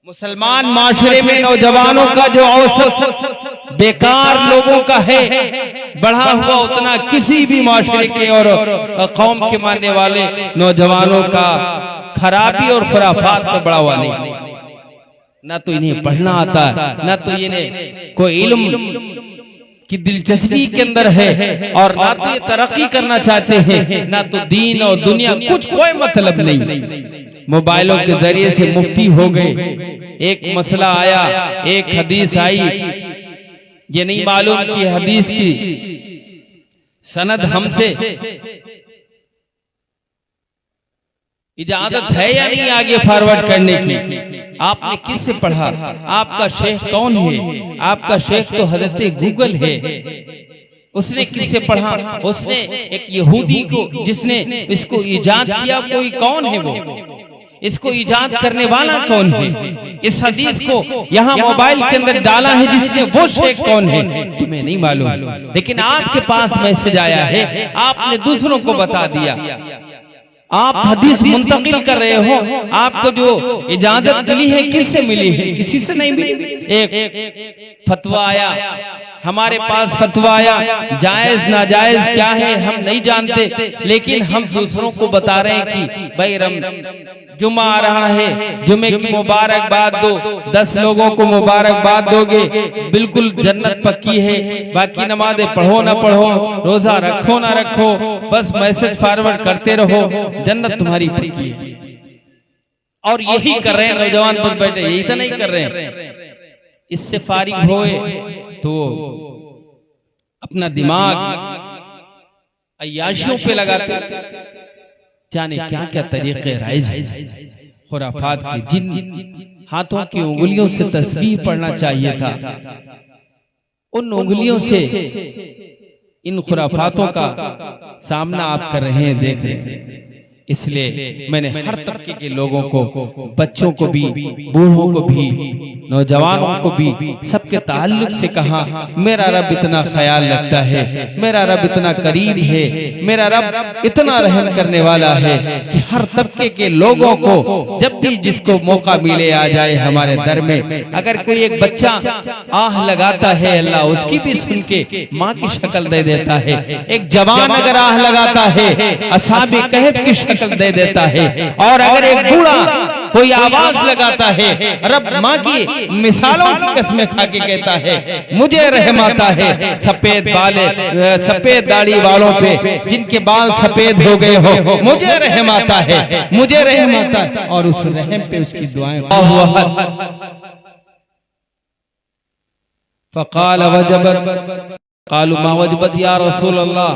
मुसलमान माशरे में नौजवानों का जो औसत बेकार लोगों का है बढ़ा हुआ, उतना किसी भी माशरे के और कौम के मानने वाले नौजवानों का खराबी और खुराफात पर बढ़ा हुआ नहीं। ना तो इन्हें पढ़ना आता, ना तो इन्हें कोई इल्म की दिलचस्पी के अंदर है, और ना तो ये तरक्की करना चाहते हैं, ना तो दीन और दुनिया कुछ कोई मतलब नहीं। मोबाइलों के जरिए से मुफ्ती हो गए, एक मसला आया, एक हदीस आई, ये नहीं मालूम कि हदीस की सनद हमसे इजाजत है या नहीं आगे फॉरवर्ड करने की। आपने किससे पढ़ा, आपका शेख कौन है? आपका शेख तो हजरत गूगल है। उसने किससे पढ़ा? उसने एक यहूदी को, जिसने इसको इजाद किया, कोई कौन है वो? इसको इजाद करने वाला कौन है? इस हदीस को यहाँ मोबाइल के अंदर डाला है जिसने, वो शेख कौन है? तुम्हें नहीं मालूम, लेकिन आपके पास मैसेज आया है, आपने दूसरों को बता दिया। आप हदीस मुंतकिल कर रहे हो, आपको जो इजाजत मिली है किससे मिली है? किसी से नहीं मिली। एक फतवा आया हमारे पास, फतवा आया, जायज नाजायज क्या है हम नहीं जानते, लेकिन हम दूसरों को बता रहे हैं कि भाई जुमा आ रहा है, जुमे की मुबारकबाद दो, 10 लोगों को मुबारकबाद दोगे, बिल्कुल जन्नत पक्की है। बाकी नमाजें पढ़ो ना पढ़ो, रोजा रखो ना रखो, बस मैसेज फॉरवर्ड करते रहो, जन्नत तुम्हारी पक्की है। और यही कर रहे हैं नौजवान बस बैठे, यही तो नहीं कर रहे हैं। इससे फारिग होए तो अपना दिमाग अय्याशियों पे लगाते, जाने क्या क्या तरीके राइज है खुराफात के। जिन हाथों की उंगलियों से तस्बीह पढ़ना चाहिए था, उन उंगलियों से इन खुराफातों का सामना आप कर रहे हैं, देख रहे हैं। इसलिए मैंने हर तबके के लोगों को, बच्चों को भी, बूढ़ों को भी, नौजवानों को भी, सबके ताल्लुक से कहा, मेरा रब इतना ख्याल रखता है, मेरा रब इतना करीम है, मेरा रब इतना रहम करने वाला है कि हर तबके के लोगों को जब भी जिसको मौका मिले आ जाए हमारे दर में। अगर कोई एक बच्चा आह लगाता है, अल्लाह उसकी भी सुन के माँ की शक्ल दे देता है। एक जवान अगर आह लगाता है, असहाबे कहफ की शक्ल दे देता है। और अगर एक बूढ़ा कोई आवाज लगाता है, रब माँ की मिसालों की कसमें खा के कहता है, मुझे रहम आता है सफेद बाले, सफेद दाढ़ी वालों पे, जिनके बाल सफेद हो गए हो, मुझे रहम आता है, मुझे रहम आता है। और उस रहम पे उसकी दुआएं, फ़क़ाल वजबत, क़ालू मा वजबत या रसूल अल्लाह,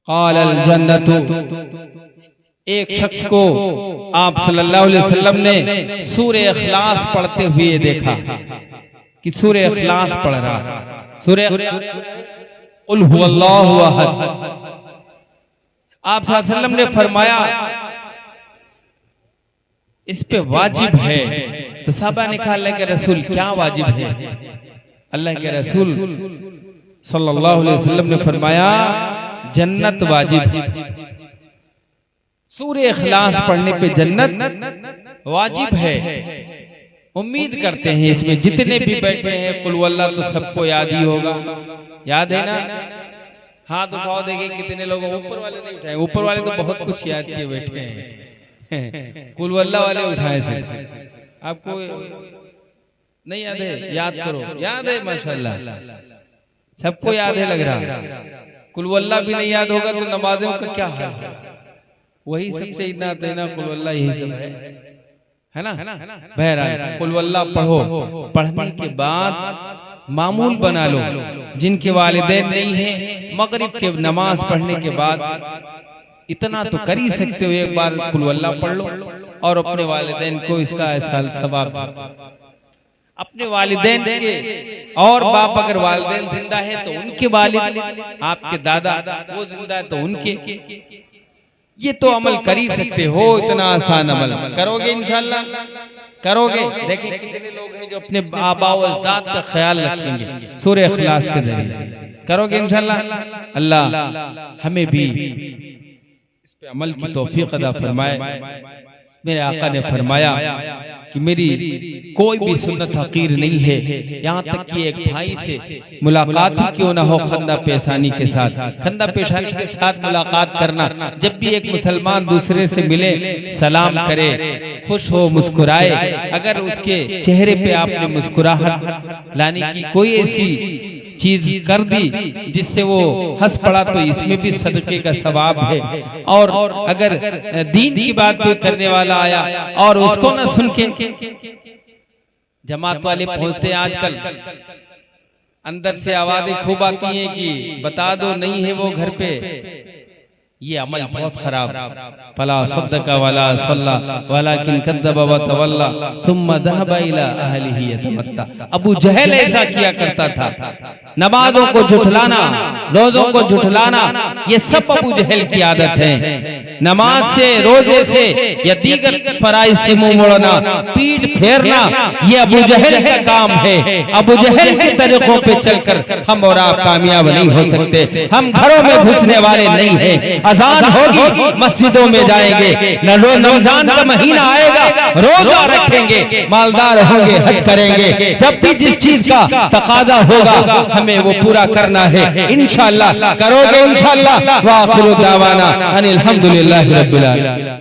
क़ाल अल जन्नतु। एक शख्स को आप सल्लल्लाहु अलैहि वसल्लम ने सूरे इखलास पढ़ते हुए देखा कि सूरे इखलास पढ़ रहा, सूरे कुल हुवल्लाहु अहद। आप सल्लल्लाहु अलैहि वसल्लम ने फरमाया इस पे वाजिब है। तो साहबा ने कहा, अल्लाह के रसूल क्या वाजिब है? अल्लाह के रसूल सल्लल्लाहु अलैहि वसल्लम ने फरमाया जन्नत वाजिब है। सूरे इखलास पढ़ने पे जन्नत वाजिब है। उम्मीद करते हैं इसमें जितने भी बैठे हैं कुल वल्लाह तो सबको याद ही होगा, याद है ना? हाथ उठाओ, देखें कितने लोग। ऊपर वाले नहीं उठाए, ऊपर वाले तो बहुत कुछ याद किए बैठे हैं। कुल वल्लाह वाले उठाए से आपको नहीं याद है? याद करो, याद है माशाल्लाह, सबको याद है लग रहा। कुल वल्लाह भी नहीं याद होगा तो नमाज़ों का क्या हाल है? वही सबसे इतना देना कुल वल्लाह, यही सब है ना? बहरहाल कुल वल्लाह पढ़ो, पढ़ने के बाद मामूल बना लो। जिनके वालिदैन नहीं है, मगरिब के नमाज पढ़ने के बाद इतना तो कर ही सकते हो, एक बार कुल वल्लाह पढ़ लो और अपने वालिदैन को इसका एहसास सवाब। अपने वालिदैन के, और बाप अगर वालिदैन जिंदा है तो उनके वालिद, आपके दादा वो जिंदा है तो उनके, ये तो अमल कर ही सकते हो। इतना आसान अमल करोगे इंशाल्लाह, करोगे। देखिए कितने लोग हैं जो अपने आबा व अजदाद का ख्याल रखेंगे सूरे इखलास के जरिए। करोगे इंशाल्लाह। अल्लाह हमें भी इस पे अमल की तौफीक अता फरमाए। मेरे आका ने फरमाया कि मेरी कोई भी सुन्नत हकीर नहीं है, यहाँ तक कि एक भाई से मुलाकात ही क्यों ना हो खंदा पेशानी के साथ। खंदा पेशानी के साथ मुलाकात करना, जब भी एक मुसलमान दूसरे से मिले सलाम करे, खुश हो, मुस्कुराए। अगर उसके चेहरे पे आपने मुस्कुराहट लाने की कोई ऐसी चीज कर दी जिससे वो हंस पड़ा, तो इसमें भी सदके का सवाब है। और अगर दीन की बात कोई करने वाला आया और उसको न सुन के, जमात वाले पहुंचते हैं आजकल, अंदर से आवाजें खूब आती हैं कि बता दो नहीं है वो घर पे। ये अमल बहुत खराब। फला सद्दका वला सल्ला वलाकिन कद्दबा व तवल्ला सुम्मा दहबा इला अहलिही यतमत्ता। अबू जहल ऐसा किया करता था, नमाजों को झुठलाना, रोजों को झुठलाना, ये सब अबू जहल की आदत है। नमाज से, रोजे से या दीगर फराइज से मुंह मोड़ना, पीठ फेरना, ये अबू जहल का काम है। अबू जहल के तरीकों पे चलकर हम और आप कामयाब नहीं हो सकते। हम घरों में घुसने वाले नहीं हैं। अजान होगी मस्जिदों में जाएंगे, रमजान का महीना आएगा रोजा रखेंगे, मालदार होंगे, हज करेंगे। जब भी जिस चीज का तकादा होगा हमें वो पूरा करना है। इंशाअल्लाह करोगे इंशाअल्लाह। व आखिरु दावाना अनिल हम्दुलिल्लाहि रब्बिल आलमीन।